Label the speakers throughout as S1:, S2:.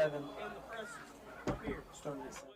S1: 7. And the press up here. Started at 7.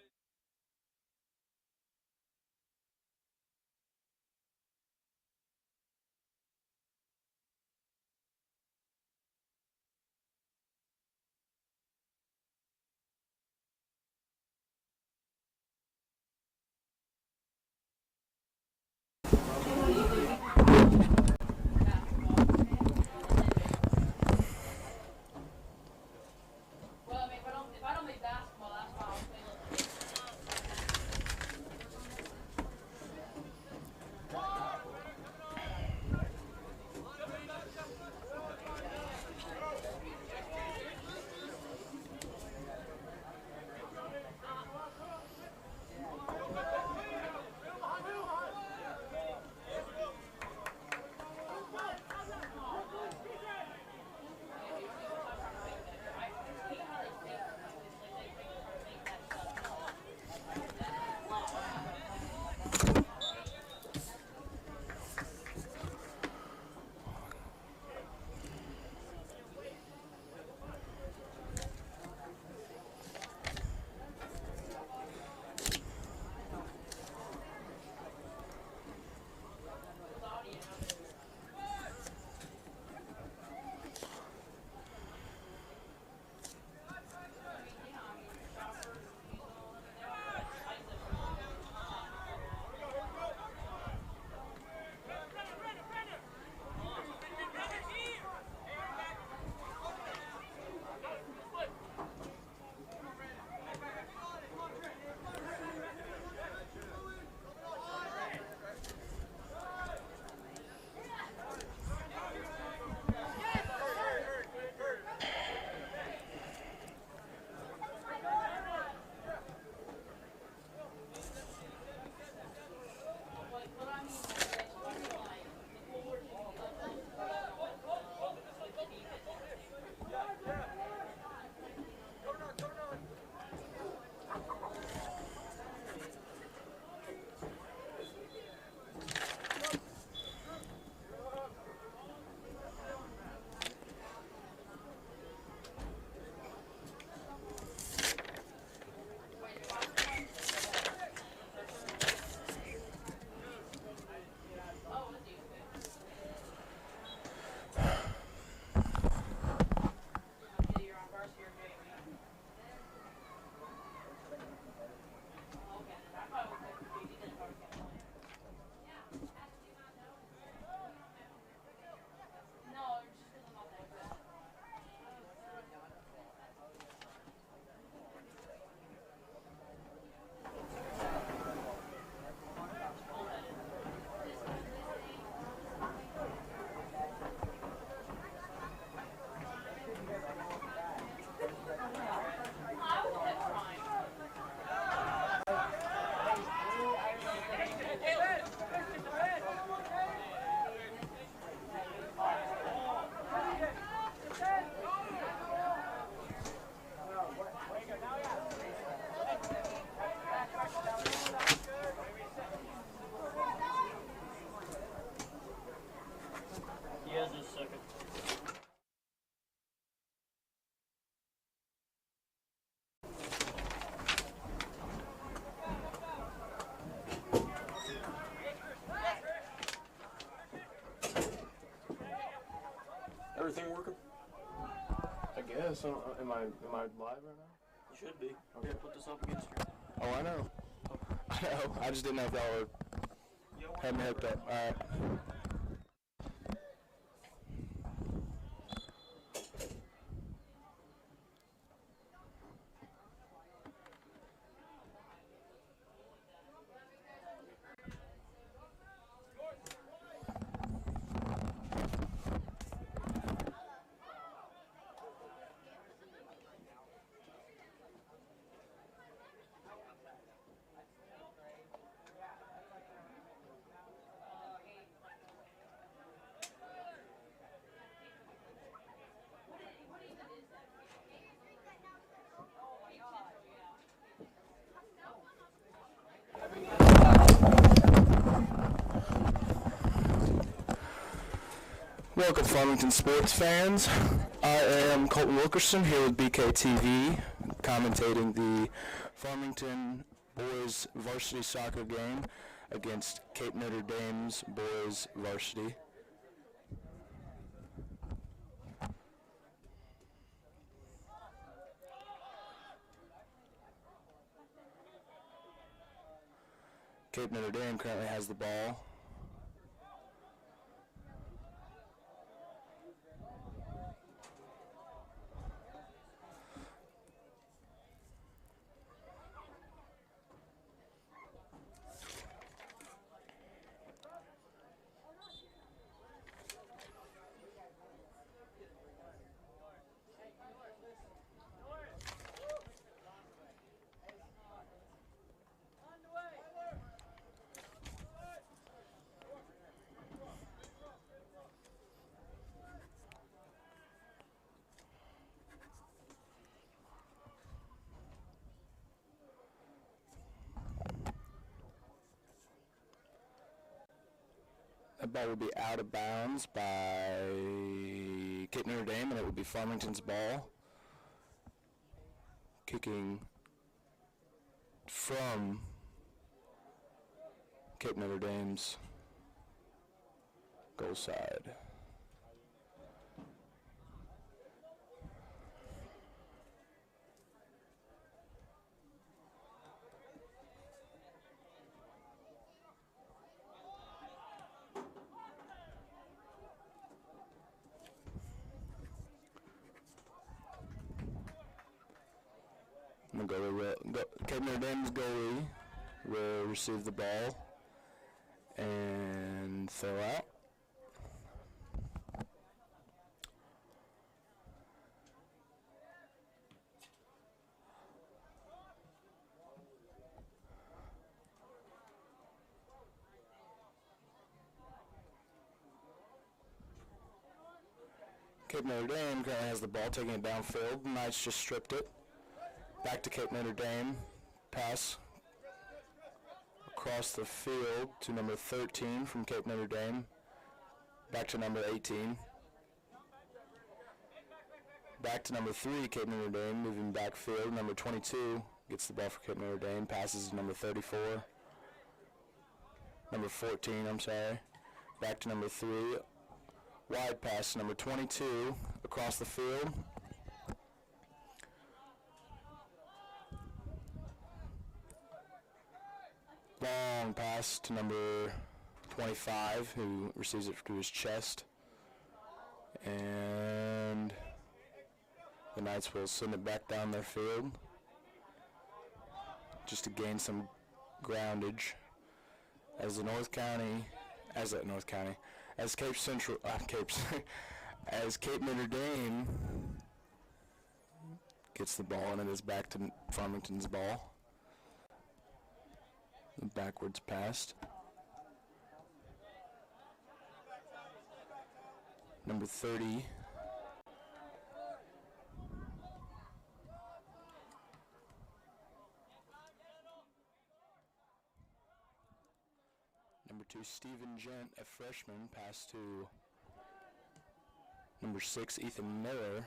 S2: Everything working? I guess. Am I live right now?
S1: You should be.
S2: Okay.
S1: Here, put this up against your...
S2: Oh, I know. I know. I just didn't know if y'all were had me hooked up. All right. Welcome, Farmington sports fans. I am Colton Wilkerson here with BKTV.
S3: commentating the Farmington boys varsity soccer game against Cape Notre Dame's boys varsity. Cape Notre Dame currently has the ball. That ball will be out of bounds by Cape Notre Dame, and it will be Farmington's ball. Kicking from Cape Notre Dame's goal side. Cape Notre Dame's goalie will receive the ball and throw out. Cape Notre Dame currently has the ball, taking it downfield. Knights just stripped it. Back to Cape Notre Dame. Pass across the field to number 13 from Cape Notre Dame. Back to number 18. Back to number 3, Cape Notre Dame, moving backfield. Number 22 gets the ball for Cape Notre Dame. Passes to number 34. Number 14, I'm sorry. Back to number 3. Wide pass to number 22 across the field. Long pass to number 25, who receives it to his chest. And the Knights will send it back down their field just to gain some groundage as Cape Notre Dame gets the ball, and it is back to Farmington's ball. The backwards pass. Number 30. Number 2, Stephen Gent, a freshman, pass to number 6, Ethan Miller.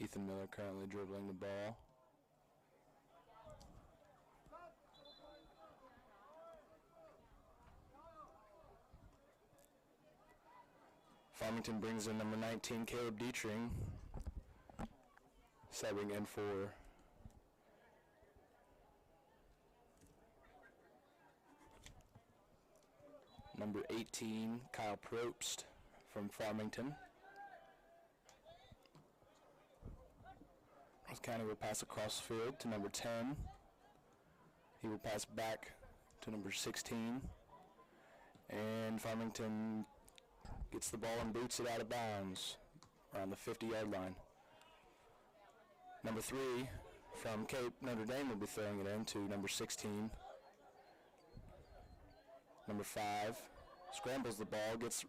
S3: Ethan Miller currently dribbling the ball. Farmington brings in number 19, Caleb Dietrich, subbing in for number 18, Kyle Probst from Farmington. North County will pass across the field to number 10. He will pass back to number 16. And Farmington gets the ball and boots it out of bounds around the 50-yard line. Number 3 from Cape Notre Dame will be throwing it in to number 16. Number 5 scrambles the ball, gets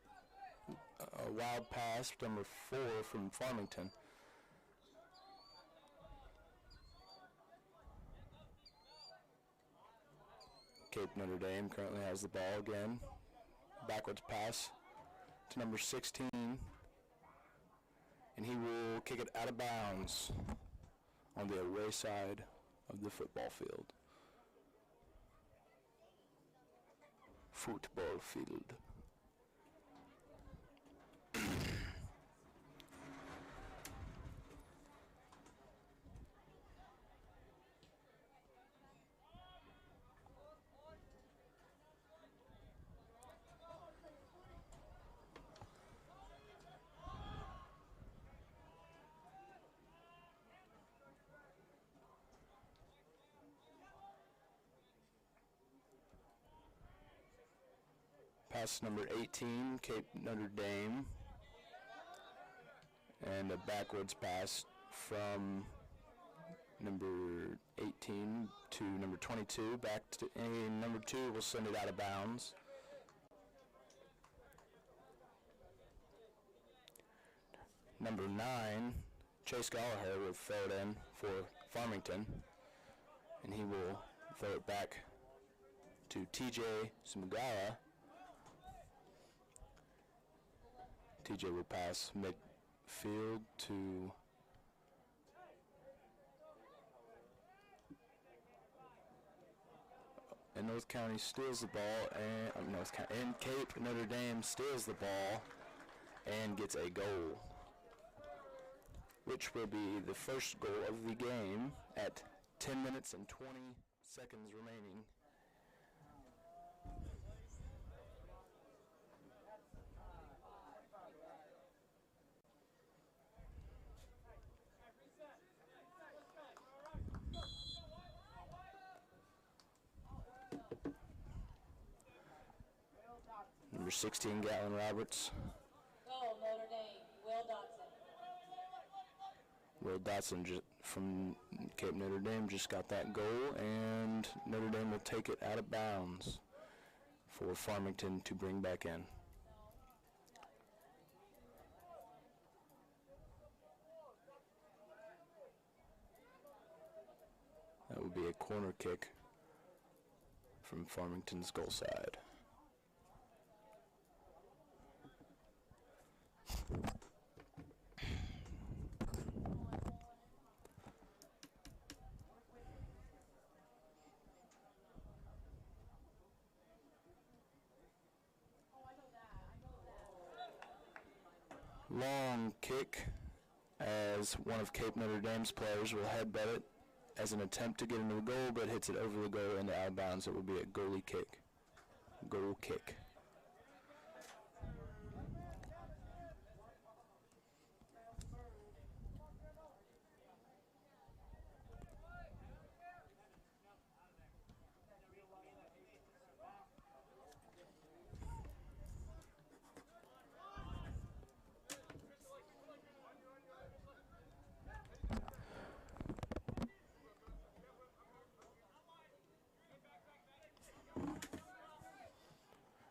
S3: a wild pass to number 4 from Farmington. Cape Notre Dame currently has the ball again. Backwards pass to number 16. and he will kick it out of bounds on the away side of the football field. Football field. Pass number 18, Cape Notre Dame. And a backwards pass from number 18 to number 22. Back to number 2 will send it out of bounds. Number 9, Chase Gallagher will throw it in for Farmington. And he will throw it back to TJ Smugawa. TJ will pass midfield to and North County steals the ball, and Cape Notre Dame steals the ball and gets a goal, which will be the first goal of the game at 10 minutes and 20 seconds remaining. Number 16, Gatlin Roberts.
S4: Goal, Notre Dame, Will Dotson.
S3: Will Dotson from Cape Notre Dame just got that goal, and Notre Dame will take it out of bounds for Farmington to bring back in. That would be a corner kick from Farmington's goal side. Long kick as one of Cape Notre Dame's players will headbutt it as an attempt to get into the goal, but hits it over the goal into out of bounds. It will be a goalie kick. Goal kick.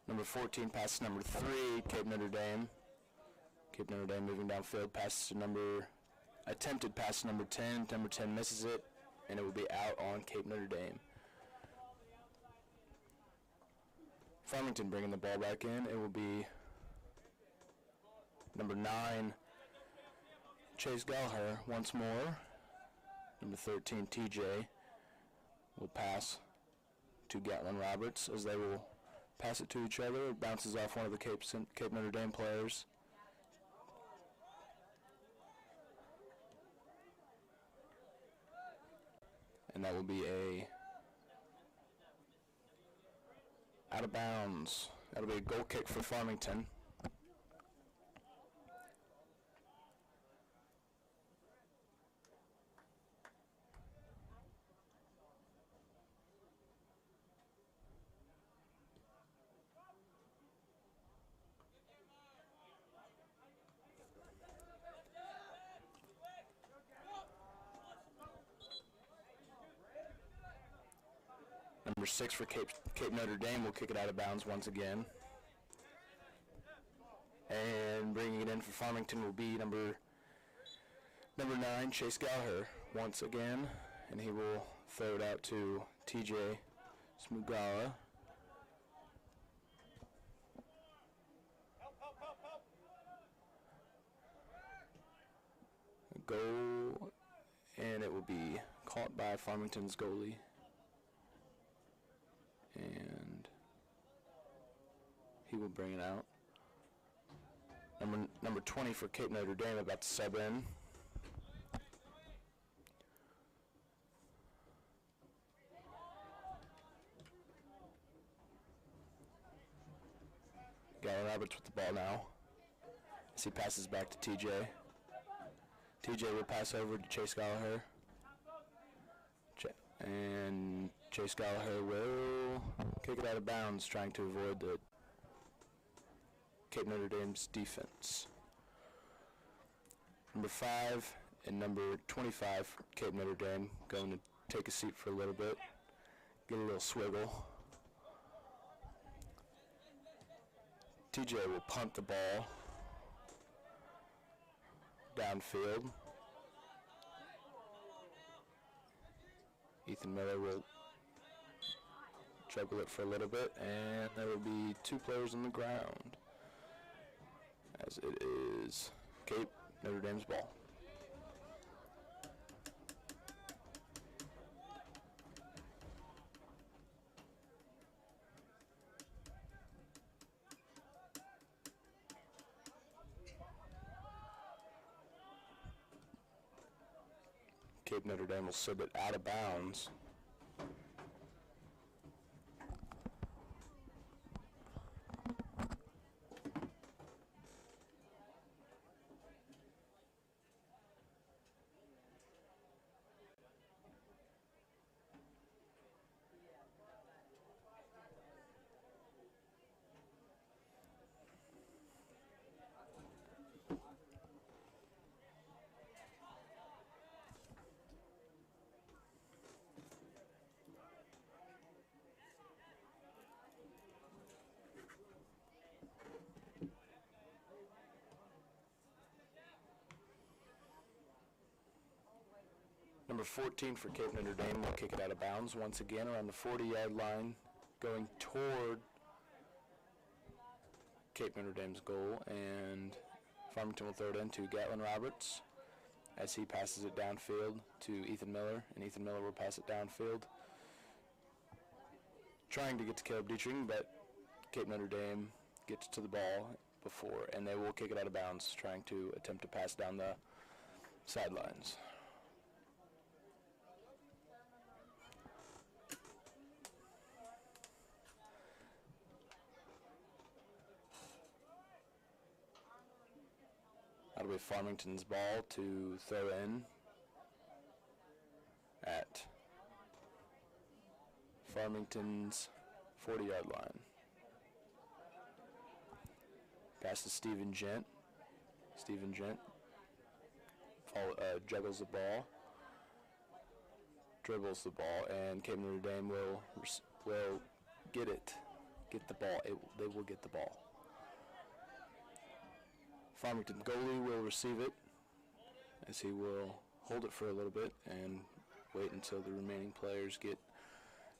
S3: Number 14 passes number 3, Cape Notre Dame. Cape Notre Dame moving downfield, passes to attempted pass to number 10. Number 10 misses it, and it will be out on Cape Notre Dame. Farmington bringing the ball back in. It will be number 9, Chase Gallagher once more. Number 13, TJ, will pass to Gatlin Roberts as they will pass it to each other. It bounces off one of the Cape Notre Dame players. And that will be a out of bounds. That'll be a goal kick for Farmington. Number 6 for Cape Notre Dame will kick it out of bounds once again. And bringing it in for Farmington will be number 9, Chase Gallagher, once again. And he will throw it out to TJ Smugawa. goal, and it will be caught by Farmington's goalie. And he will bring it out. Number 20 for Cape Notre Dame about to sub in. Galen Roberts with the ball now as he passes back to TJ. TJ will pass over to Chase Gallagher. And Chase Gallagher will kick it out of bounds, trying to avoid the Cape Notre Dame's defense. Number 5 and number 25 for Cape Notre Dame going to take a seat for a little bit, get a little swiggle. TJ will punt the ball downfield. Ethan Miller will juggle it for a little bit, and there will be 2 players on the ground, as it is Cape Notre Dame's ball. Cape Notre Dame will sub it out of bounds. Number 14 for Cape Notre Dame will kick it out of bounds once again around the 40-yard line, going toward Cape Notre Dame's goal, and Farmington will throw it in to Gatlin Roberts as he passes it downfield to Ethan Miller, and Ethan Miller will pass it downfield, trying to get to Caleb Dietrich, but Cape Notre Dame gets to the ball before, and they will kick it out of bounds, trying to attempt to pass down the sidelines. That'll be Farmington's ball to throw in at Farmington's 40-yard line. Pass to Stephen Gent. Stephen Gent juggles the ball, dribbles the ball, and Cape Notre Dame will get the ball. They will get the ball. Farmington goalie will receive it as he will hold it for a little bit and wait until the remaining players get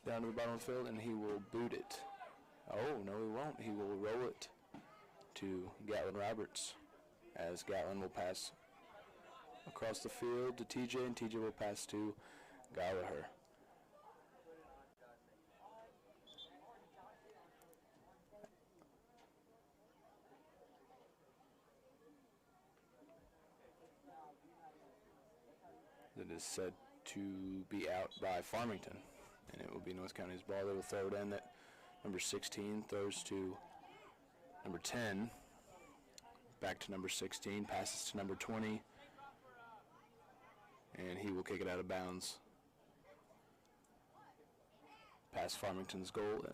S3: down to the bottom of the field, and he will boot it. Oh, no he won't. He will roll it to Gatlin Roberts as Gatlin will pass across the field to TJ, and TJ will pass to Gallagher. That is said to be out by Farmington, and it will be North County's ball. They will throw it in. That number 16 throws to number 10, back to number 16, passes to number 20, and he will kick it out of bounds past Farmington's goal.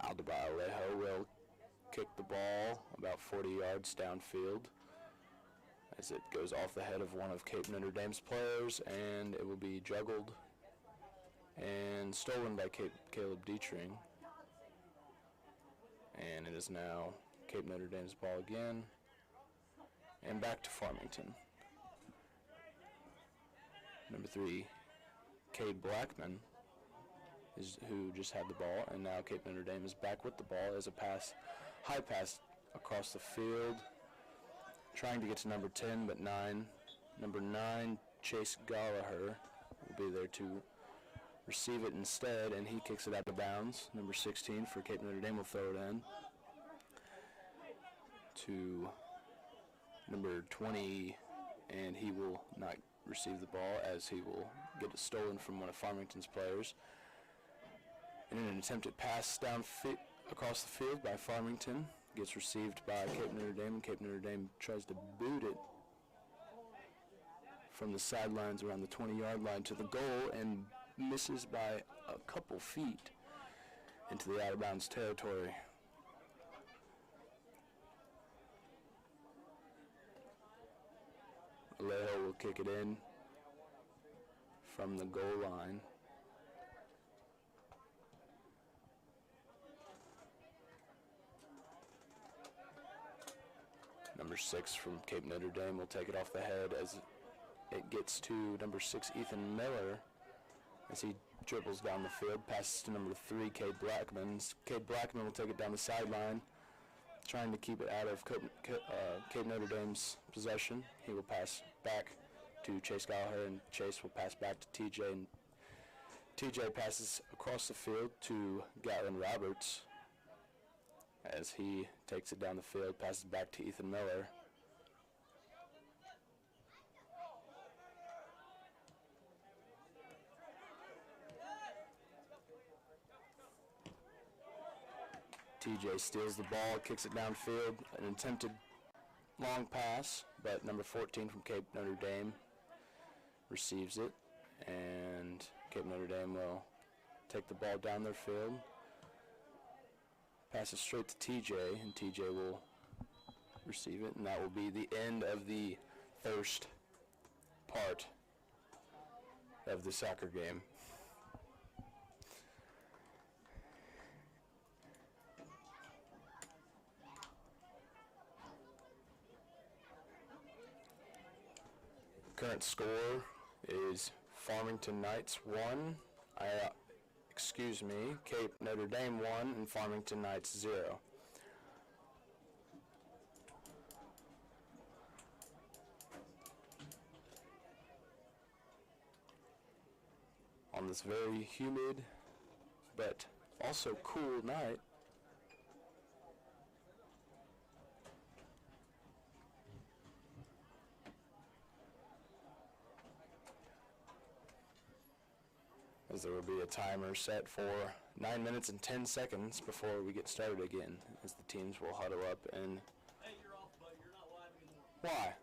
S3: Aldebayo will kick the ball about 40 yards downfield as it goes off the head of one of Cape Notre Dame's players, and it will be juggled and stolen by Caleb Dietrich. And it is now Cape Notre Dame's ball again, and back to Farmington. Number 3, Cade Blackman, who just had the ball, and now Cape Notre Dame is back with the ball as a high pass across the field, trying to get to number 10, but 9. Number 9, Chase Gallagher, will be there to receive it instead, and he kicks it out of bounds. Number 16 for Cape Notre Dame will throw it in to number 20, and he will not receive the ball as he will get it stolen from one of Farmington's players. In an attempted pass across the field by Farmington, gets received by Cape Notre Dame, and Cape Notre Dame tries to boot it from the sidelines around the 20-yard line to the goal and misses by a couple feet into the out-of-bounds territory. Alejo will kick it in from the goal line. Number 6 from Cape Notre Dame will take it off the head as it gets to number 6, Ethan Miller, as he dribbles down the field, passes to number 3, Cade Blackman. Cade Blackman will take it down the sideline, trying to keep it out of Cape Notre Dame's possession. He will pass back to Chase Gallagher, and Chase will pass back to TJ, and TJ passes across the field to Gatlin Roberts as he takes it down the field, passes back to Ethan Miller. TJ steals the ball, kicks it downfield, an attempted long pass, but number 14 from Cape Notre Dame receives it, and Cape Notre Dame will take the ball down their field, passes straight to TJ, and TJ will receive it, and that will be the end of the first part of the soccer game. Current score is Farmington Knights 1, Cape Notre Dame 1, and Farmington Knights 0. On this very humid but also cool night, as there will be a timer set for 9 minutes and 10 seconds before we get started again, as the teams will huddle up and...
S1: Hey, you're off, but you're not live anymore.
S3: Why?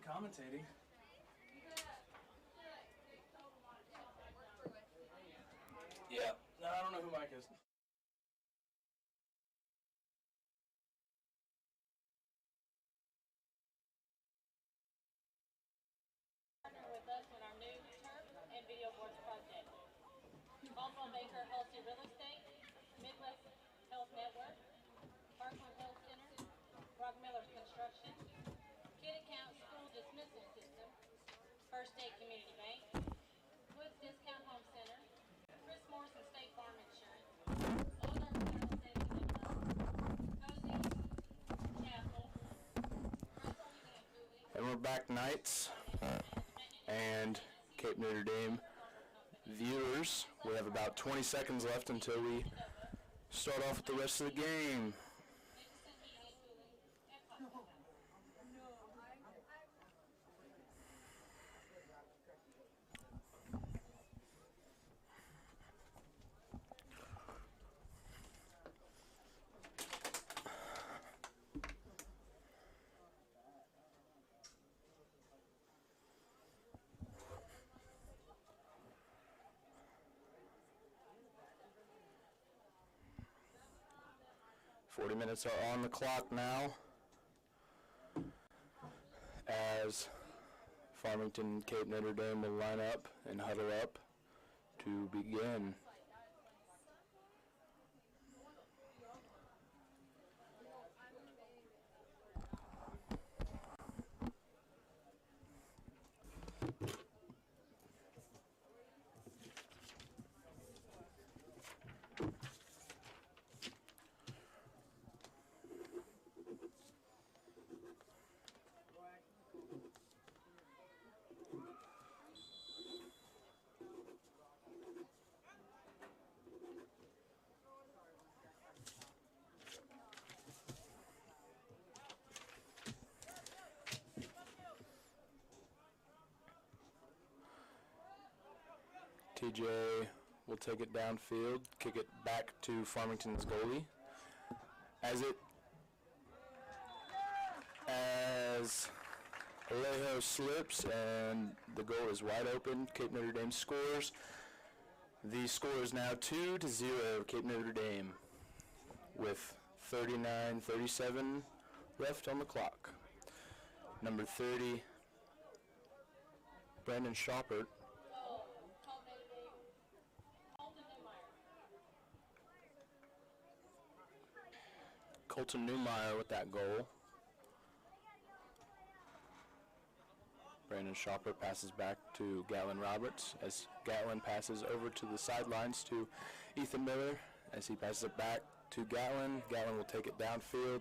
S2: commentating. Yeah, no, I don't know who Mike is.
S4: Partner with us in our new turf and video boards project. Caldwell Baker Healthy Real Estate, Midwest Health Network, Parkland Health Center, Brock Miller Construction, Kid Account School Dismissal System, First State Community Bank, Woods Discount Home Center, Chris Morrison State Farm Insurance, Ozark Federal Savings and Funds, Cozy, Chapel,
S3: And we're back, Knights and Cape Notre Dame viewers. We have about 20 seconds left until we start off with the rest of the game. Forty minutes are on the clock now as Farmington and Cape Notre Dame will line up and huddle up to begin. TJ will take it downfield, kick it back to Farmington's goalie. As Alejo slips and the goal is wide open, Cape Notre Dame scores. The score is now 2-0 Cape Notre Dame with 39:37 left on the clock. Number 30, Brandon Shoppert, Colton Newmeyer with that goal. Brandon Shoppert passes back to Gatlin Roberts as Gatlin passes over to the sidelines to Ethan Miller. As he passes it back to Gatlin, Gatlin will take it downfield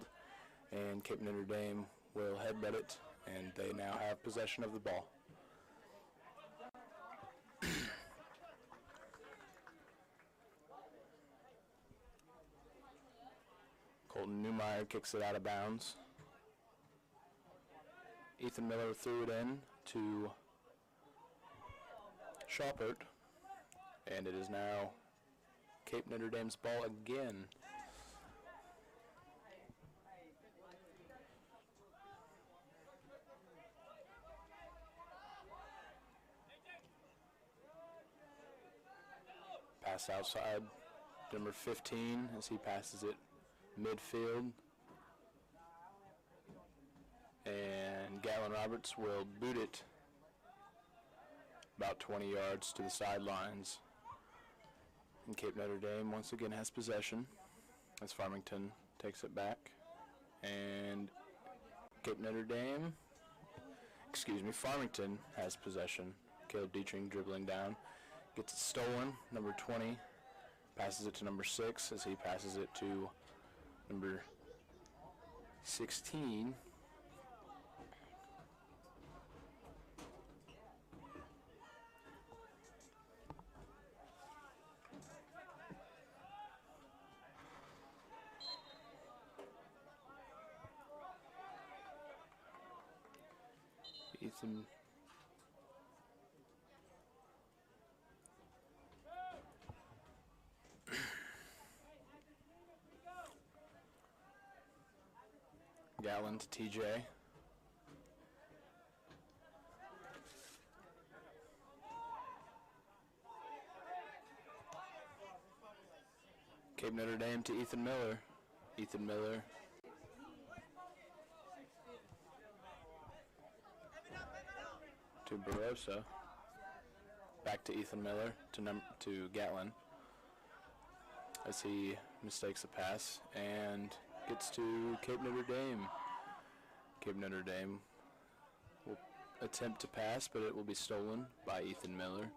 S3: and Cape Notre Dame will headbutt it, and they now have possession of the ball. Colton Newmeyer kicks it out of bounds. Ethan Miller threw it in to Shoppert, and it is now Cape Notre Dame's ball again. Pass outside, number 15, as he passes it midfield. And Gatlin Roberts will boot it about 20 yards to the sidelines. And Cape Notre Dame once again has possession as Farmington takes it back. And Farmington has possession. Caleb Dietrich dribbling down, gets it stolen. Number 20 passes it to number 6 as he passes it to number 16. Ethan Gatlin to TJ. Cape Notre Dame to Ethan Miller. Ethan Miller. To Barossa. Back to Ethan Miller to Gatlin as he mistakes the pass and gets to Cape Notre Dame. Cape Notre Dame will attempt to pass, but it will be stolen by Ethan Miller.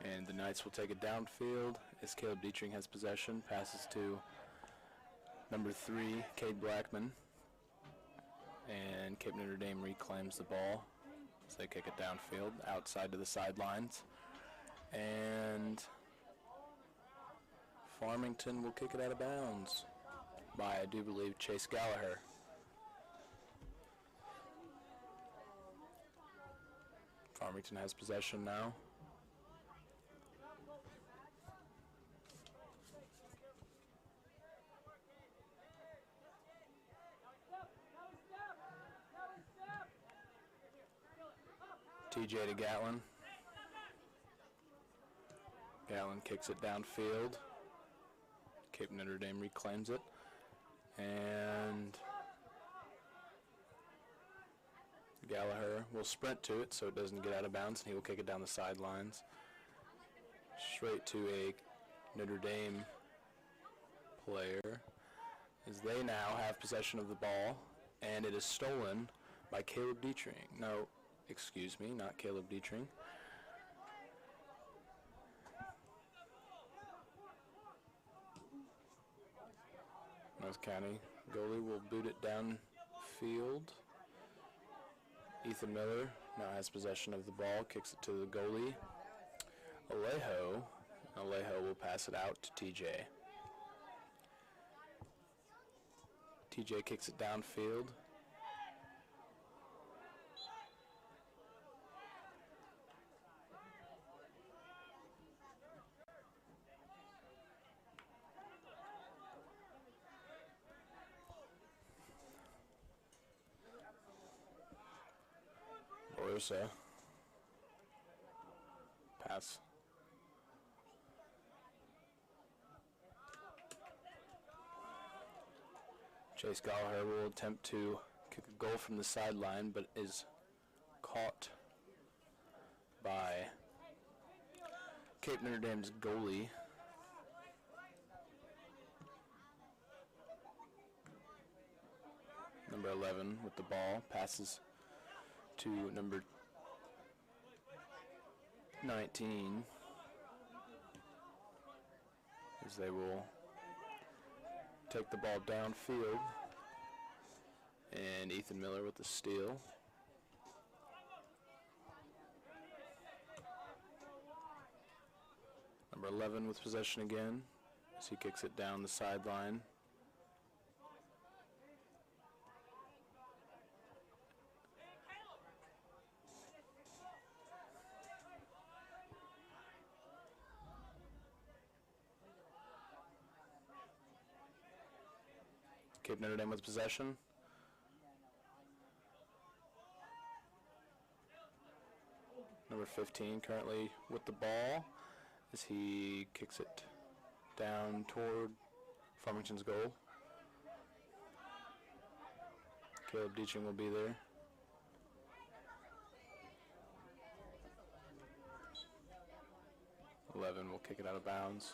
S3: And the Knights will take it downfield as Caleb Dietrich has possession, passes to number 3, Cade Blackman. And Cape Notre Dame reclaims the ball as they kick it downfield, outside to the sidelines. And Farmington will kick it out of bounds by, I do believe, Chase Gallagher. Farmington has possession now. TJ to Gatlin. Gatlin kicks it downfield. Cape Notre Dame reclaims it. And Gallagher will sprint to it so it doesn't get out of bounds, and he will kick it down the sidelines. Straight to a Notre Dame player as they now have possession of the ball, and it is stolen by Caleb Dietrich. No, excuse me, not Caleb Dietrich. North County goalie will boot it downfield. Ethan Miller now has possession of the ball, kicks it to the goalie. Alejo will pass it out to TJ. TJ kicks it downfield. Barossa. Pass. Chase Gallagher will attempt to kick a goal from the sideline, but is caught by Cape Notre Dame's goalie. Number 11 with the ball, passes to number 19 as they will take the ball downfield, and Ethan Miller with the steal. Number 11 with possession again as he kicks it down the sideline. Cape Notre Dame with possession. Number 15 currently with the ball as he kicks it down toward Farmington's goal. Caleb Dietrich will be there. Will kick it out of bounds,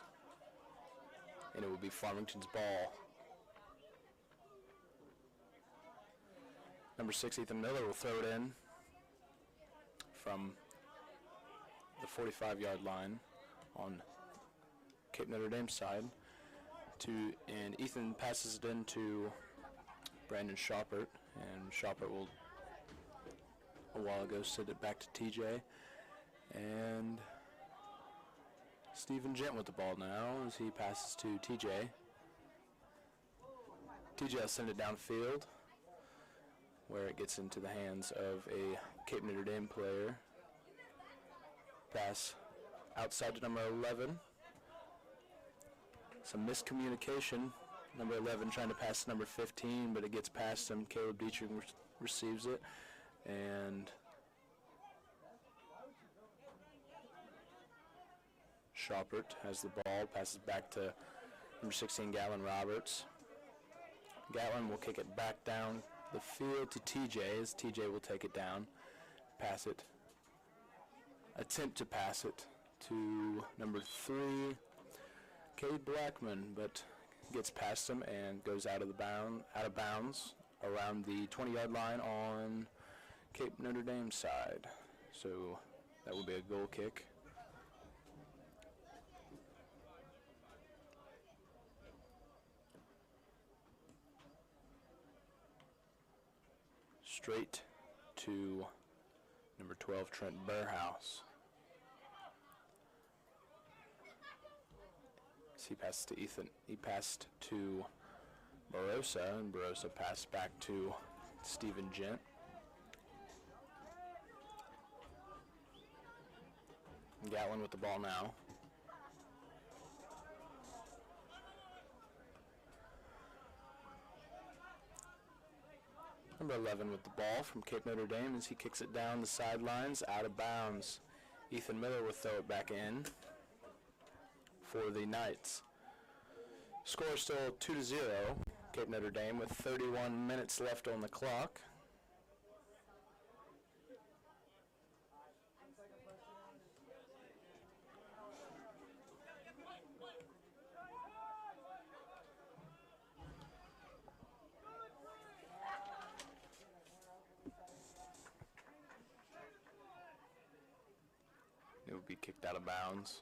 S3: and it will be Farmington's ball. Number 6, Ethan Miller, will throw it in from the 45-yard line on Cape Notre Dame's side. And Ethan passes it in to Brandon Shoppert, and Shoppert will, a while ago, send it back to TJ. And Stephen Gent with the ball now as he passes to TJ. TJ will send it downfield, where it gets into the hands of a Cape Notre Dame player. Pass outside to number 11. Some miscommunication. Number 11 trying to pass to number 15, but it gets past him. Caleb Dietrich receives it, and Schaupert has the ball, passes back to number 16, Gatlin Roberts. Gatlin will kick it back down the field to TJ, as TJ will take it down, pass it, attempt to pass it to number 3, Cade Blackman, but gets past him and goes out of bounds around the 20-yard line on Cape Notre Dame side. So that will be a goal kick. Straight to number 12, Trent Burhouse. He passed to Ethan. He passed to Barossa, and Barossa passed back to Stephen Gent. Gatlin with the ball now. Number 11 with the ball from Cape Notre Dame as he kicks it down the sidelines, out of bounds. Ethan Miller will throw it back in for the Knights. Score still 2-0, Cape Notre Dame with 31 minutes left on the clock. It will be kicked out of bounds.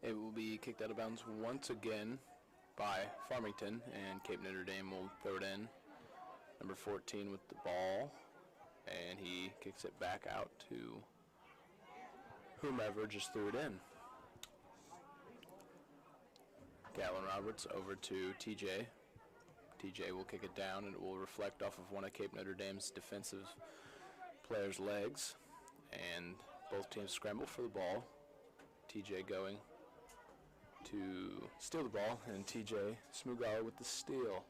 S3: It will be kicked out of bounds once again by Farmington, and Cape Notre Dame will throw it in. Number 14 with the ball, and he kicks it back out to whomever just threw it in. Gatlin Roberts over to TJ. TJ will kick it down, and it will reflect off of one of Cape Notre Dame's defensive players' legs, and both teams scramble for the ball. TJ going to steal the ball, and TJ Smugala with the steal.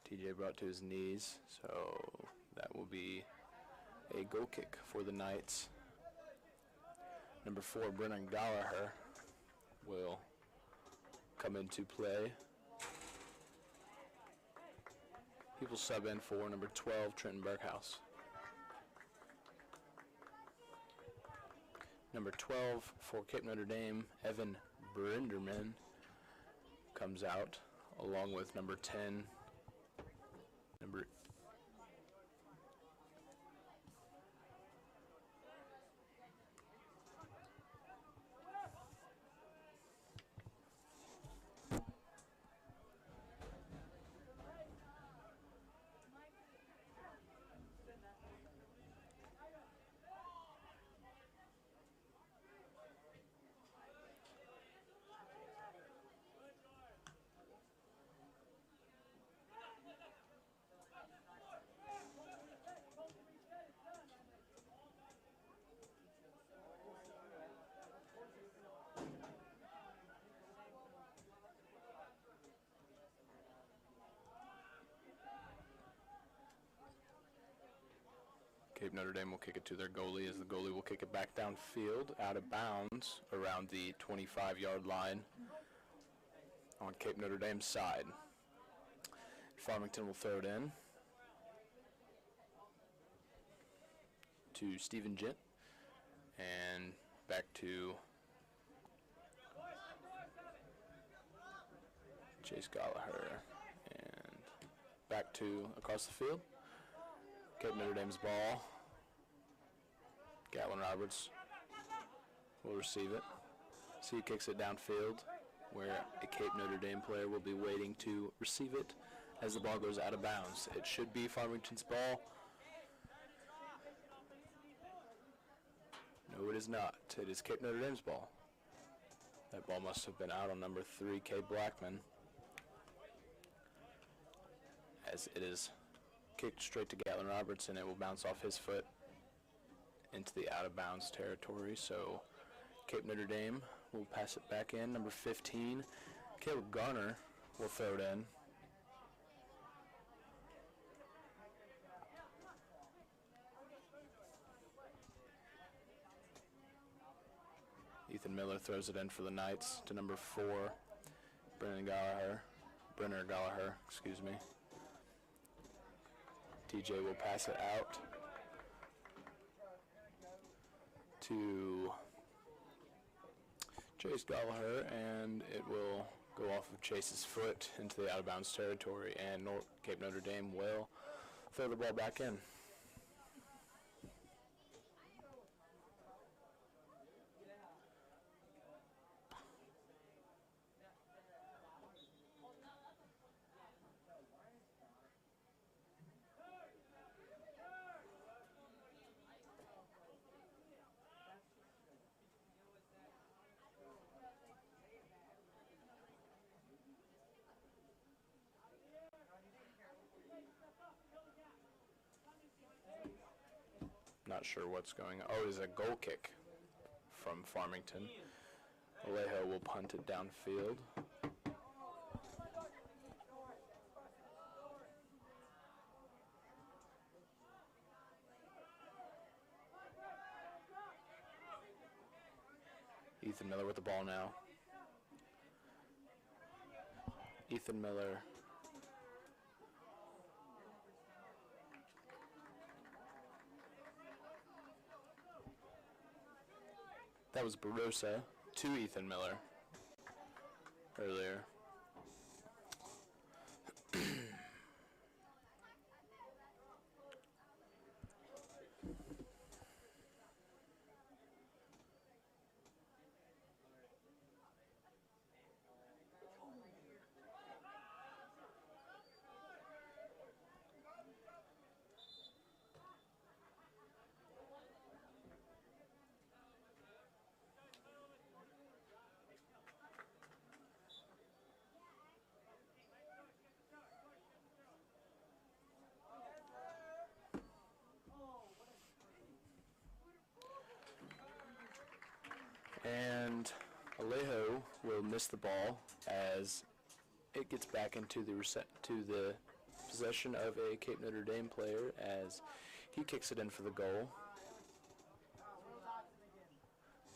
S3: TJ brought to his knees, so that will be a goal kick for the Knights. Number 4, Brennan Gallagher will come into play. He will sub in for number 12, Trenton Berghaus. Number 12 for Cape Notre Dame, Evan Brinderman, comes out along with number 10, number Cape Notre Dame will kick it to their goalie, as the goalie will kick it back downfield, out of bounds, around the 25-yard line on Cape Notre Dame's side. Farmington will throw it in to Stephen Gent, and back to Chase Gallagher, and back to across the field. Cape Notre Dame's ball. Gatlin Roberts will receive it. So he kicks it downfield, where a Cape Notre Dame player will be waiting to receive it as the ball goes out of bounds. It should be Farmington's ball. No, it it is not. It is Cape Notre Dame's ball. That ball must have been out on number 3, Kay Blackman, as it is kicked straight to Gatlin Robertson. It will bounce off his foot into the out-of-bounds territory. So Cape Notre Dame will pass it back in. Number 15, Caleb Garner, will throw it in. Ethan Miller throws it in for the Knights to number 4, Brenner Gallagher, excuse me. TJ will pass it out to Chase Gallagher, and it will go off of Chase's foot into the out-of-bounds territory, and Cape Notre Dame will throw the ball back in. Not sure what's going on. Oh, it is a goal kick from Farmington. Alejo will punt it downfield. Ethan Miller with the ball now. Ethan Miller. That was Barossa to Ethan Miller earlier. And Alejo will miss the ball as it gets back into the possession of a Cape Notre Dame player as he kicks it in for the goal.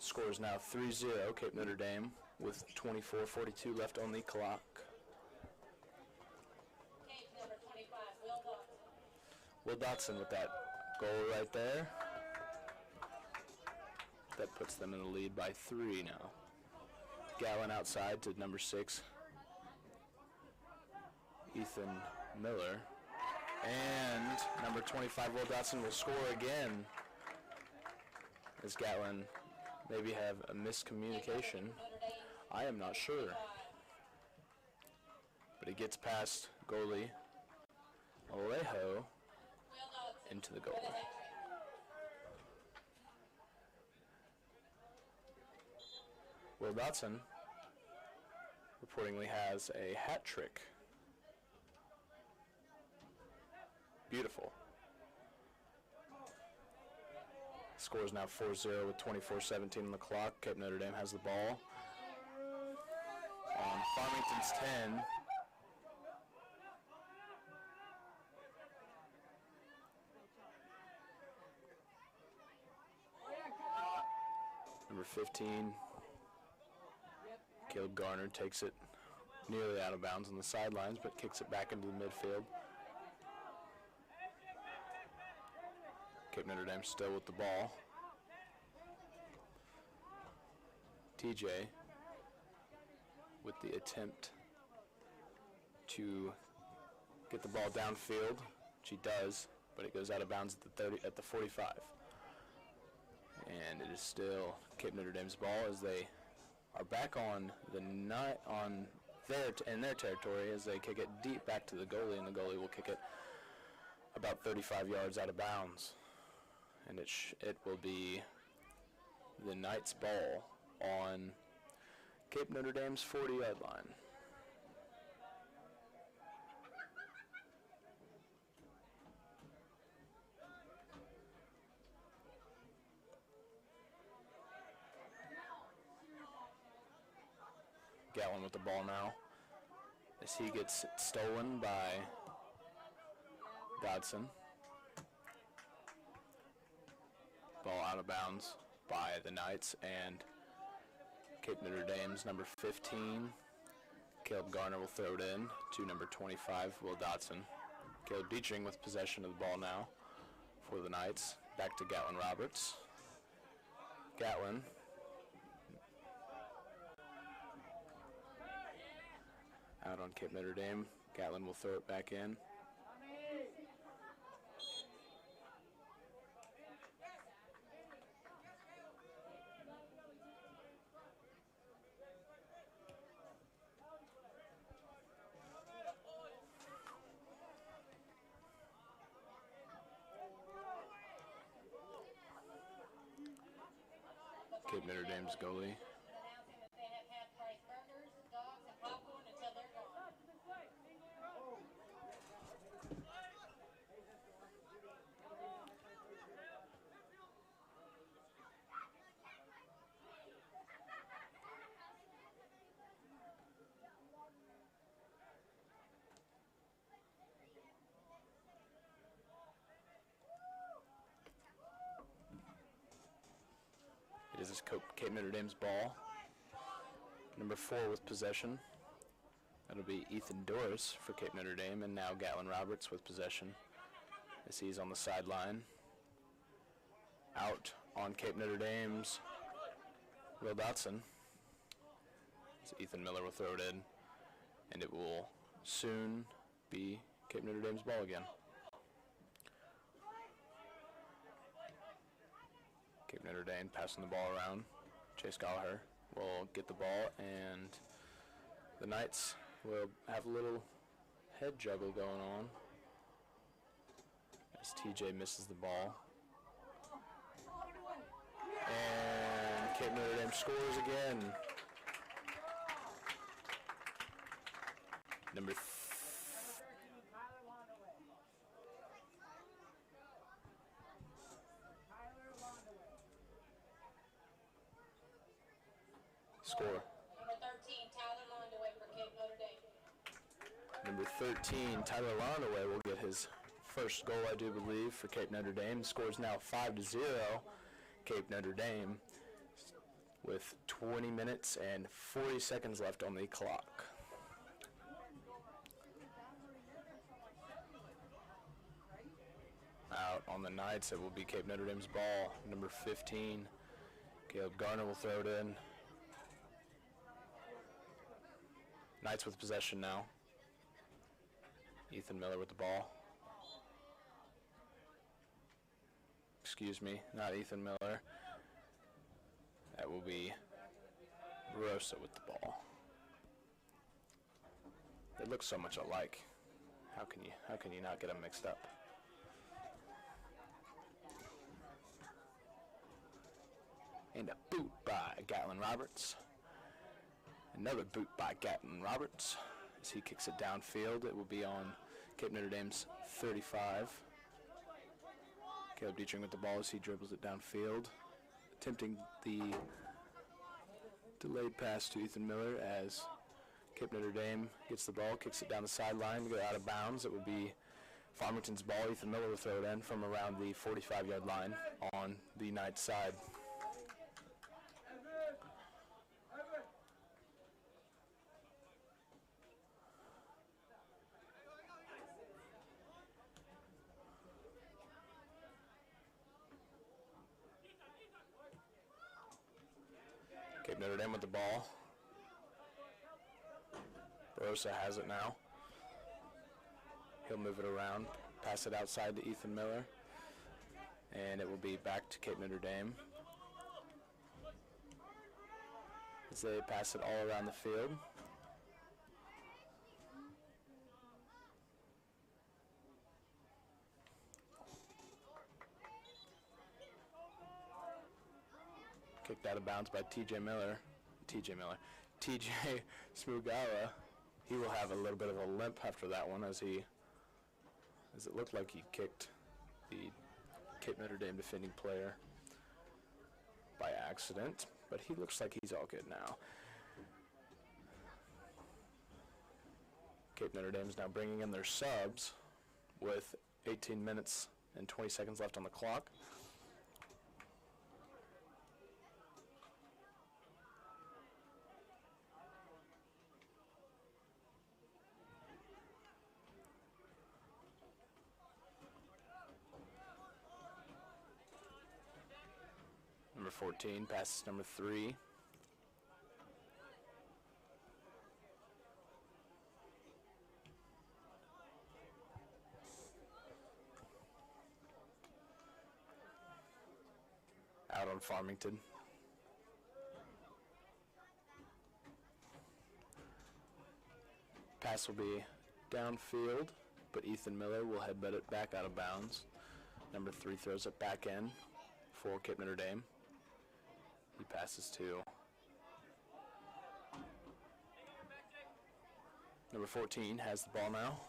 S3: Score is now 3-0 Cape Notre Dame with 24:42 left on the clock.
S4: Number 25,
S3: Will Dotson with that goal right there. That puts them in the lead by 3 now. Gallen outside to number 6, Ethan Miller. And number 25, Will Dotson, will score again as Gatlin maybe have a miscommunication. I am not sure. But he gets past goalie Alejo into the goal. Will Dotson reportedly has a hat trick. Beautiful. Score is now 4-0 with 24:17 on the clock. Cape Notre Dame has the ball on Farmington's 10. Number 15, Caleb Garner takes it nearly out of bounds on the sidelines, but kicks it back into the midfield. Cape Notre Dame still with the ball. TJ with the attempt to get the ball downfield. She does, but it goes out of bounds at the 45. And it is still Cape Notre Dame's ball as they are back on their territory as they kick it deep back to the goalie, and the goalie will kick it about 35 yards out of bounds. And it will be the Knights ball on Cape Notre Dame's 40-yard line. Gatlin with the ball now as he gets stolen by Dodson. Ball out of bounds by the Knights, and Cape Notre Dame's number 15, Caleb Garner, will throw it in to number 25, Will Dodson. Caleb Dietrich with possession of the ball now for the Knights. Back to Gatlin Roberts. Gatlin out on Cape Notre Dame. Gatlin will throw it back in. Cape Notre Dame's goalie. It is Cape Notre Dame's ball. Number 4 with possession. That'll be Ethan Doris for Cape Notre Dame, and now Gatlin Roberts with possession as he's on the sideline. Out on Cape Notre Dame's Will Dotson. So Ethan Miller will throw it in, and it will soon be Cape Notre Dame's ball again. Cape Notre Dame passing the ball around. Chase Gallagher will get the ball, and the Knights will have a little head juggle going on as TJ misses the ball. And Cape Notre Dame scores again. Number score. Number 13, Tyler Londaway will get his first goal, I do believe, for Cape Notre Dame. The score is now 5-0, Cape Notre Dame, with 20 minutes and 40 seconds left on the clock. Out on the Knights, it will be Cape Notre Dame's ball. Number 15, Caleb Garner will throw it in. Knights with possession now. Ethan Miller with the ball. Excuse me, not Ethan Miller. That will be Rosa with the ball. They look so much alike. How can you not get them mixed up? And a boot by Gatlin Roberts. Another boot by Gatlin Roberts. As he kicks it downfield, it will be on Cape Notre Dame's 35. Caleb Dietrich with the ball as he dribbles it downfield, attempting the delayed pass to Ethan Miller as Cape Notre Dame gets the ball, kicks it down the sideline, go out of bounds. It will be Farmington's ball. Ethan Miller will throw it in from around the 45-yard line on the Knights side. Cape Notre Dame with the ball. Barossa has it now. He'll move it around, pass it outside to Ethan Miller, and it will be back to Cape Notre Dame as they pass it all around the field. Kicked out of bounds by TJ Smugala. He will have a little bit of a limp after that one as it looked like he kicked the Cape Notre Dame defending player by accident, but he looks like he's all good now. Cape Notre Dame is now bringing in their subs with 18 minutes and 20 seconds left on the clock. Number 14 passes number 3. Out on Farmington. Pass will be downfield, but Ethan Miller will headbutt it back out of bounds. Number 3 throws it back in for Cape Notre Dame. He passes to number 14, has the ball now.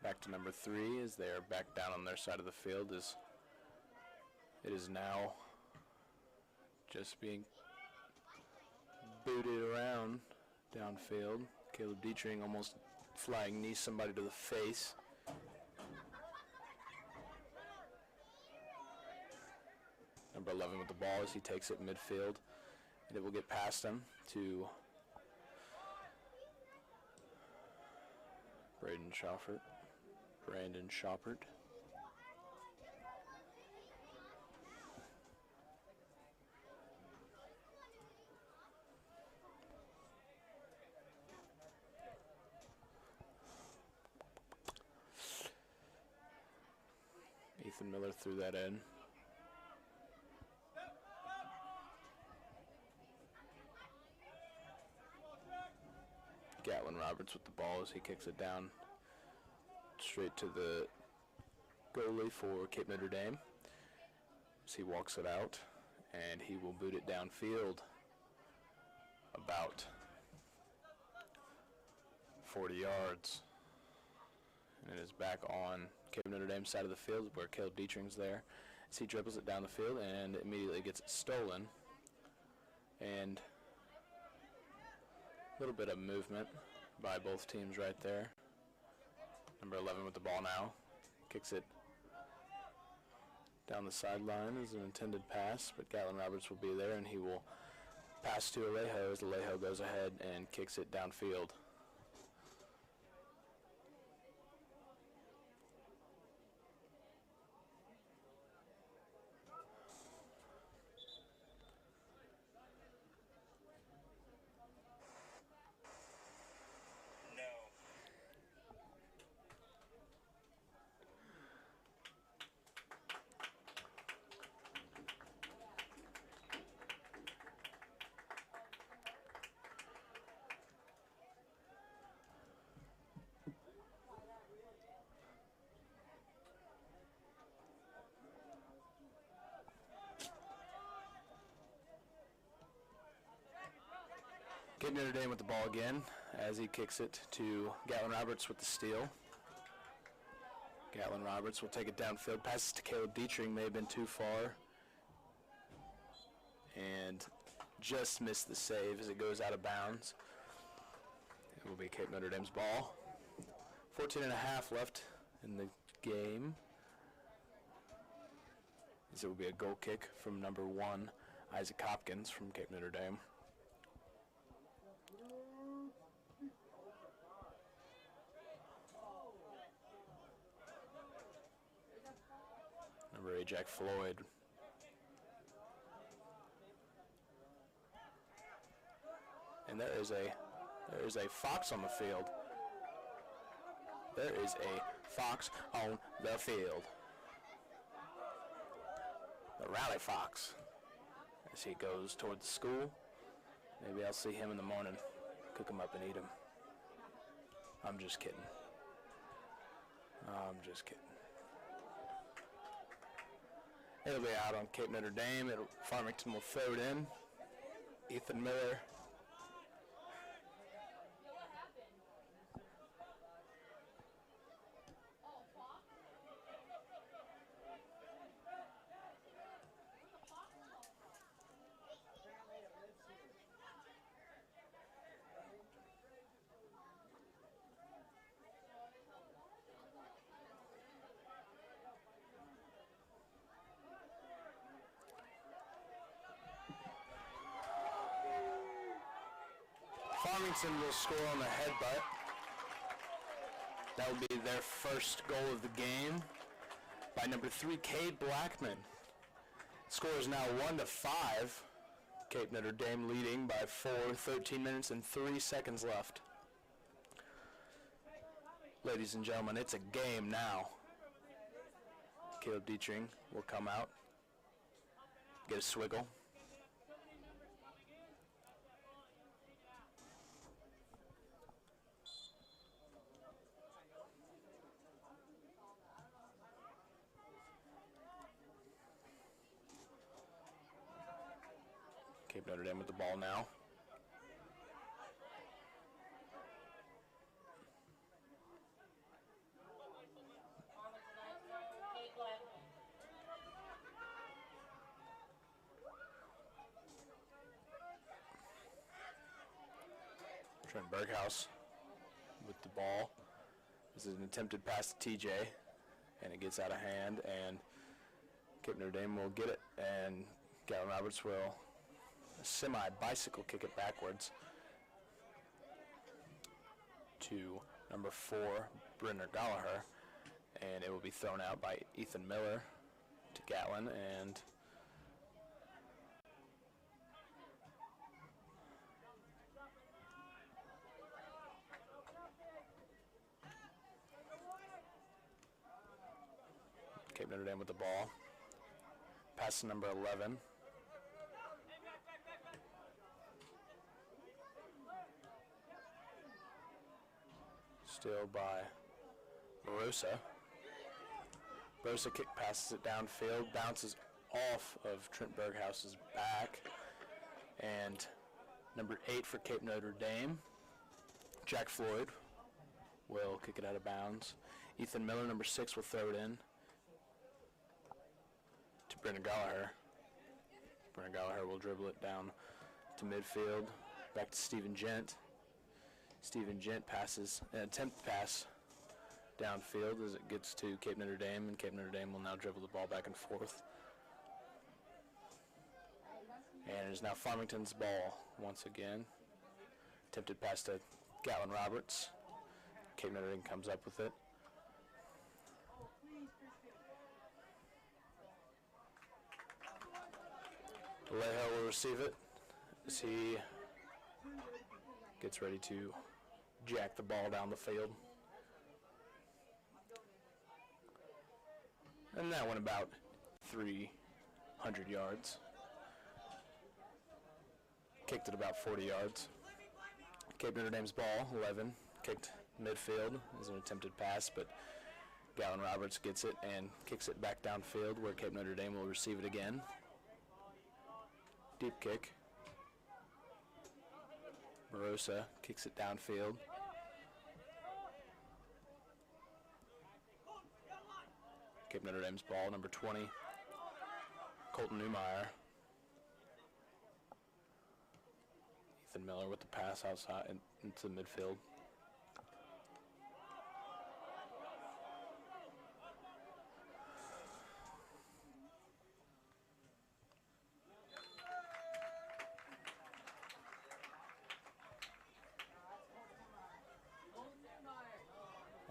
S3: Back to number 3 as they are back down on their side of the field. It is now just being booted around downfield. Caleb Dietrich almost flying knee somebody to the face. Number 11 with the ball as he takes it midfield, and it will get past him to Brandon Shoppert. Ethan Miller threw that in. Gatlin Roberts with the ball as he kicks it down straight to the goalie for Cape Notre Dame. As he walks it out, and he will boot it downfield about 40 yards. And it is back on Cape Notre Dame's side of the field where Caleb Dietrich's there. As he dribbles it down the field and immediately gets it stolen. And a little bit of movement by both teams right there. Number 11 with the ball now. Kicks it down the sideline as an intended pass, but Gatlin Roberts will be there, and he will pass to Alejo as Alejo goes ahead and kicks it downfield. Cape Notre Dame with the ball again as he kicks it to Gatlin Roberts with the steal. Gatlin Roberts will take it downfield, passes to Caleb Dietrich, may have been too far, and just missed the save as it goes out of bounds. It will be Cape Notre Dame's ball. 14 and a half left in the game. As it will be a goal kick from number 1, Isaac Hopkins from Cape Notre Dame. Number 8, Jack Floyd. And there is a fox on the field. There is a fox on the field. The rally fox. As he goes toward the school. Maybe I'll see him in the morning. Cook him up and eat him. I'm just kidding. I'm just kidding. It'll be out on Cape Notre Dame. Farmington will throw it in. Ethan Miller. Farmington will score on the headbutt. That will be their first goal of the game by number 3, Cade Blackman. Score is now 1-5. Cape Notre Dame leading by 4, 13 minutes and 3 seconds left. Ladies and gentlemen, it's a game now. Caleb Dietrich will come out, get a swiggle. Cape Notre Dame with the ball now. Trent Berghaus with the ball. This is an attempted pass to TJ, and it gets out of hand, and Cape Notre Dame will get it, and Gavin Roberts will semi-bicycle kick it backwards to number 4, Brenner Gallagher, and it will be thrown out by Ethan Miller to Gatlin, and Cape Notre Dame with the ball. Pass to number 11. Still by Barossa. Barossa kick passes it downfield, bounces off of Trent Berghaus's back. And number 8 for Cape Notre Dame, Jack Floyd, will kick it out of bounds. Ethan Miller, number 6, will throw it in to Brennan Gallagher. Brennan Gallagher will dribble it down to midfield, back to Stephen Gent. Stephen Gent passes an attempt pass downfield as it gets to Cape Notre Dame, and Cape Notre Dame will now dribble the ball back and forth. And it is now Farmington's ball once again. Attempted pass to Gatlin Roberts. Cape Notre Dame comes up with it. Alejo will receive it as he gets ready to jack the ball down the field. And that went about 300 yards. Kicked it about 40 yards. Cape Notre Dame's ball, 11, kicked midfield as an attempted pass, but Gatlin Roberts gets it and kicks it back downfield where Cape Notre Dame will receive it again. Deep kick. Barossa kicks it downfield. Cape Notre Dame's ball, number 20, Colton Newmeyer. Ethan Miller with the pass outside into the midfield.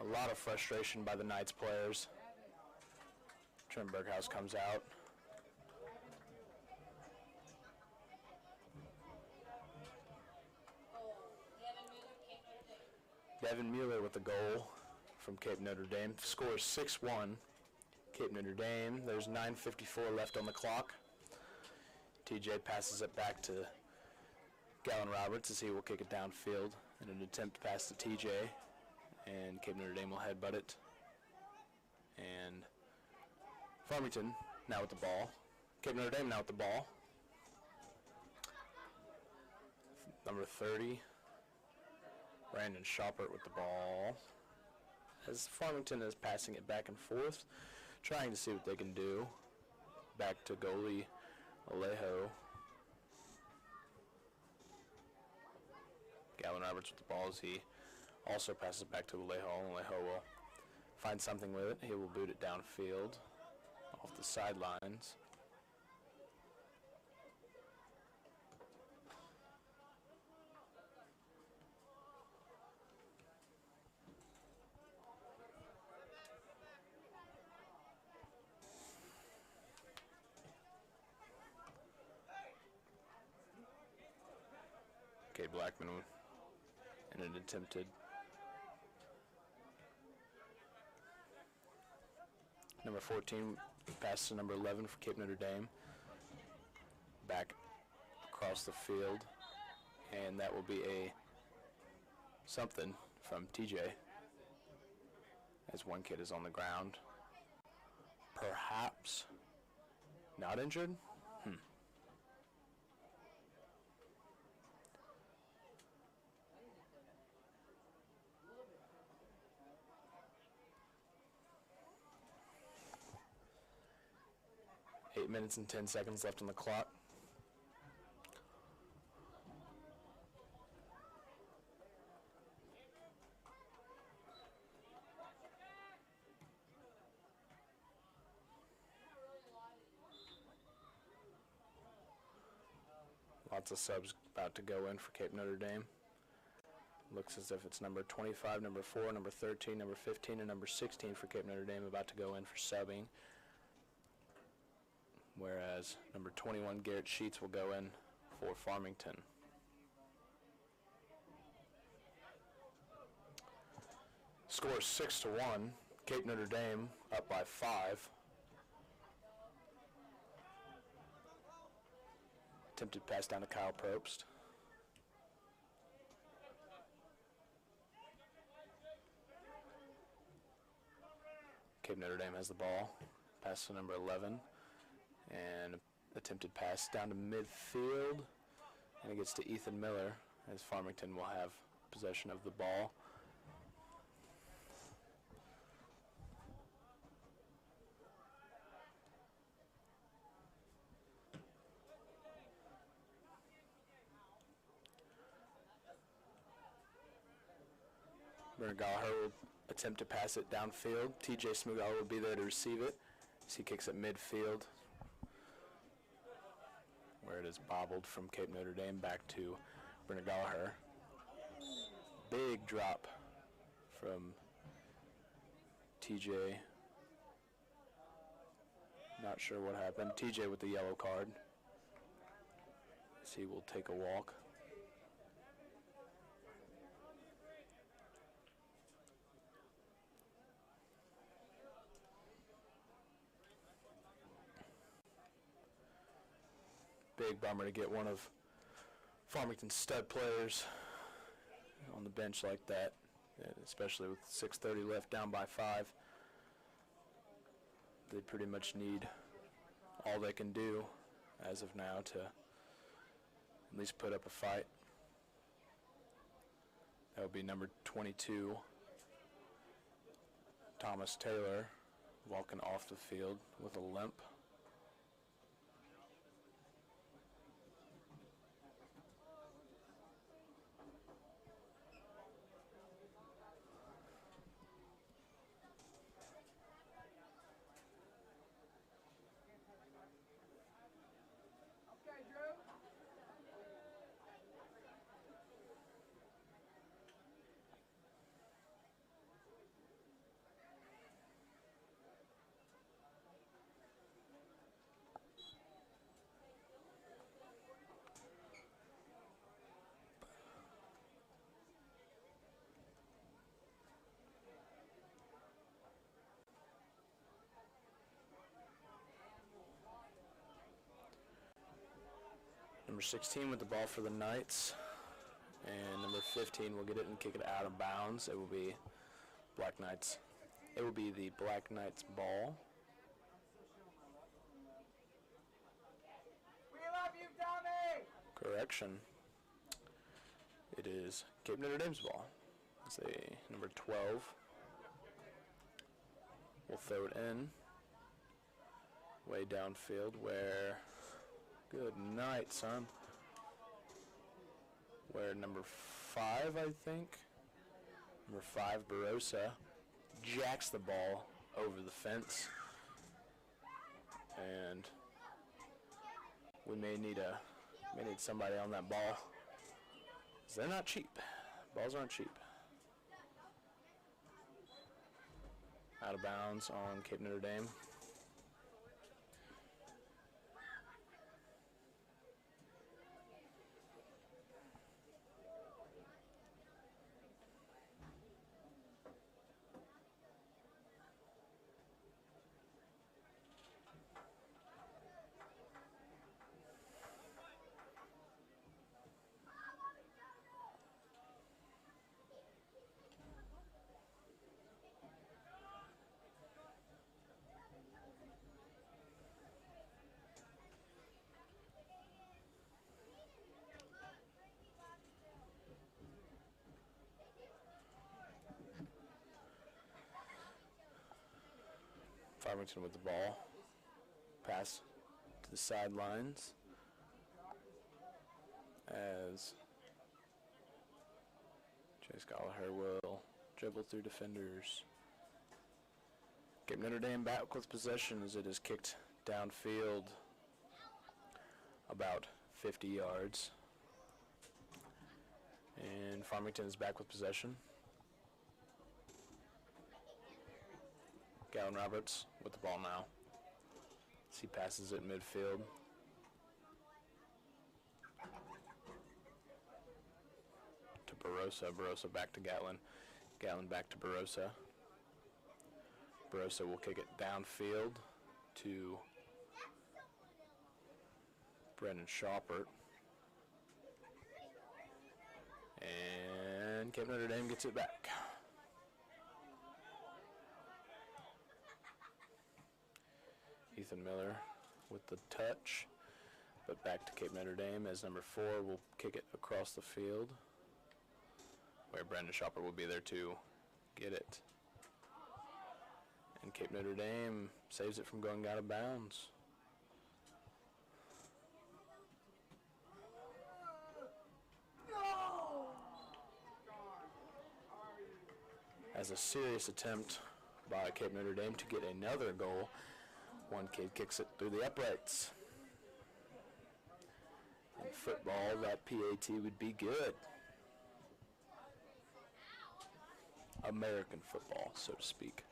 S3: A lot of frustration by the Knights players. Trent Berghaus comes out. Devin Mueller with the goal from Cape Notre Dame. Scores 6-1. Cape Notre Dame. There's 9:54 left on the clock. TJ passes it back to Gatlin Roberts as he will kick it downfield in an attempt pass to TJ. And Cape Notre Dame will headbutt it And Farmington now with the ball. Cape Notre Dame now with the ball. Number 30, Brandon Shoppert with the ball. As Farmington is passing it back and forth, trying to see what they can do. Back to goalie Alejo. Gavin Roberts with the ball as he also passes it back to Alejo. Alejo will find something with it. He will boot it downfield off the sidelines. Okay, Blackman in an attempted number 14 pass to number 11 for Cape Notre Dame. Back across the field, and that will be a something from TJ as one kid is on the ground. Perhaps not injured? 8 minutes and 10 seconds left on the clock. Lots of subs about to go in for Cape Notre Dame. Looks as if it's number 25, number 4, number 13, number 15, and number 16 for Cape Notre Dame about to go in for subbing. Whereas number 21, Garrett Sheets, will go in for Farmington. Score 6-1. Cape Notre Dame up by 5. Attempted pass down to Kyle Probst. Cape Notre Dame has the ball. Pass to number 11. And attempted pass down to midfield. And it gets to Ethan Miller as Farmington will have possession of the ball. Bernard Gallagher will attempt to pass it downfield. TJ Smugall will be there to receive it as he kicks it midfield, where it is bobbled from Cape Notre Dame back to Bernard Gallagher. Big drop from TJ. Not sure what happened. TJ with the yellow card, as he will take a walk. Big bummer to get one of Farmington's stud players on the bench like that, especially with 6:30 left, down by 5. They pretty much need all they can do as of now to at least put up a fight. That would be number 22, Thomas Taylor, walking off the field with a limp. Number 16 with the ball for the Knights, and number 15 will get it and kick it out of bounds. It will be Black Knights It will be the Black Knights ball.
S1: We love you, Tommy!
S3: Correction. It is Cape Notre Dame's ball. It's a number 12. We'll throw it in. Way downfield where, good night, son. Where number 5, I think, number 5, Barossa, jacks the ball over the fence. And we may need somebody on that ball. 'Cause they're not cheap. Balls aren't cheap. Out of bounds on Cape Notre Dame. Farmington with the ball. Pass to the sidelines as Chase Gallagher will dribble through defenders. Cape Notre Dame back with possession as it is kicked downfield about 50 yards. And Farmington is back with possession. Gallon Roberts with the ball now. As he passes it midfield. To Barossa. Barossa back to Gatlin. Gatlin back to Barossa. Barossa will kick it downfield to Brendan Shoppert. And Cape Notre Dame gets it back. Ethan Miller with the touch, but back to Cape Notre Dame as number 4 will kick it across the field, where Brendan Shopper will be there to get it. And Cape Notre Dame saves it from going out of bounds. As a serious attempt by Cape Notre Dame to get another goal, one kid kicks it through the uprights. In football, that PAT would be good. American football, so to speak.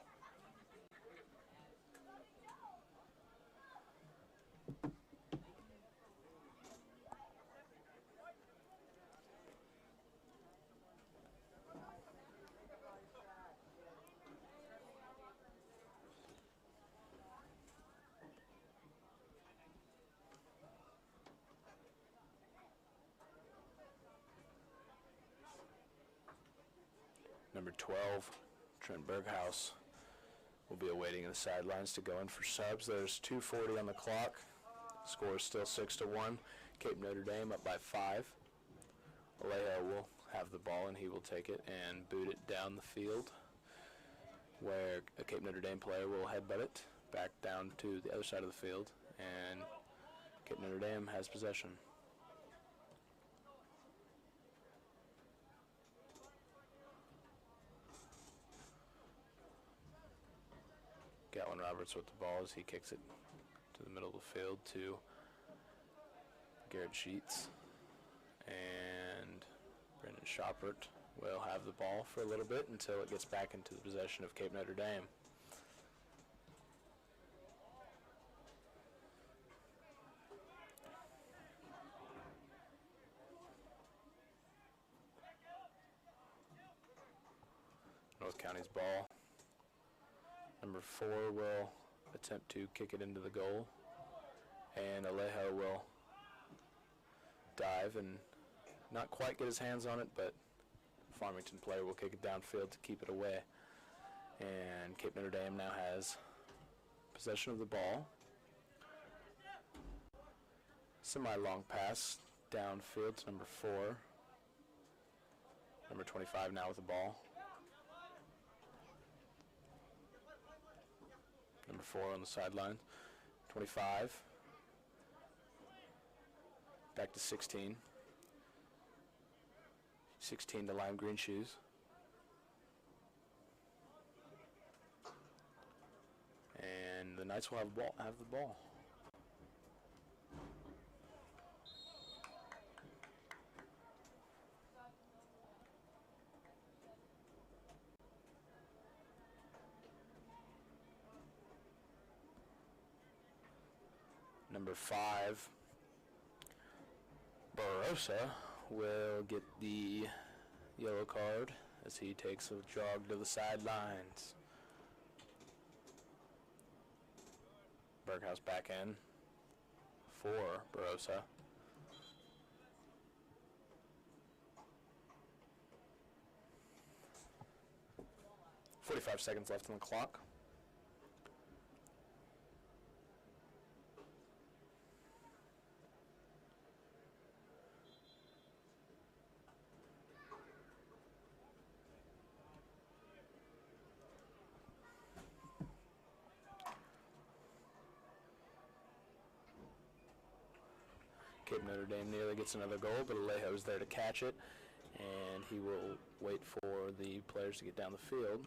S3: Number 12, Trent Berghaus, will be awaiting the sidelines to go in for subs. There's 2:40 on the clock. Score is still 6-1. Cape Notre Dame up by 5. Alejo will have the ball and he will take it and boot it down the field, where a Cape Notre Dame player will headbutt it back down to the other side of the field, and Cape Notre Dame has possession. Gatlin Roberts with the ball as he kicks it to the middle of the field to Garrett Sheets. And Brendan Shoppert will have the ball for a little bit until it gets back into the possession of Cape Notre Dame. North County's ball. Number 4 will attempt to kick it into the goal, and Alejo will dive and not quite get his hands on it, but Farmington player will kick it downfield to keep it away. And Cape Notre Dame now has possession of the ball. Semi-long pass downfield to number 4. Number 25 now with the ball. Number 4 on the sideline. 25. Back to 16. 16 to lime green shoes. And the Knights will have the ball. Number 5, Barossa, will get the yellow card as he takes a jog to the sidelines. Berghaus back in for Barossa. .45 seconds left on the clock. Cape Notre Dame nearly gets another goal, but Alejo's there to catch it, and he will wait for the players to get down the field.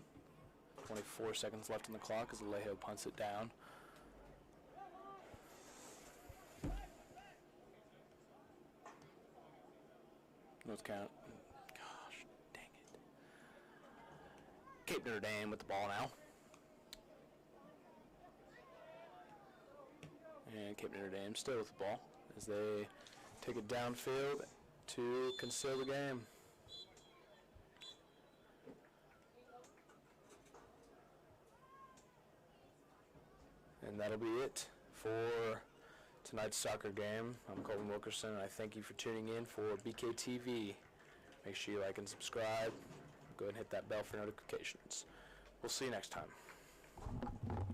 S3: 24 seconds left on the clock as Alejo punts it down. Let's count. Gosh, dang it. Cape Notre Dame with the ball now. And Cape Notre Dame still with the ball as they take it downfield to conceal the game. And that'll be it for tonight's soccer game. I'm Colton Wilkerson, and I thank you for tuning in for BKTV. Make sure you like and subscribe. Go ahead and hit that bell for notifications. We'll see you next time.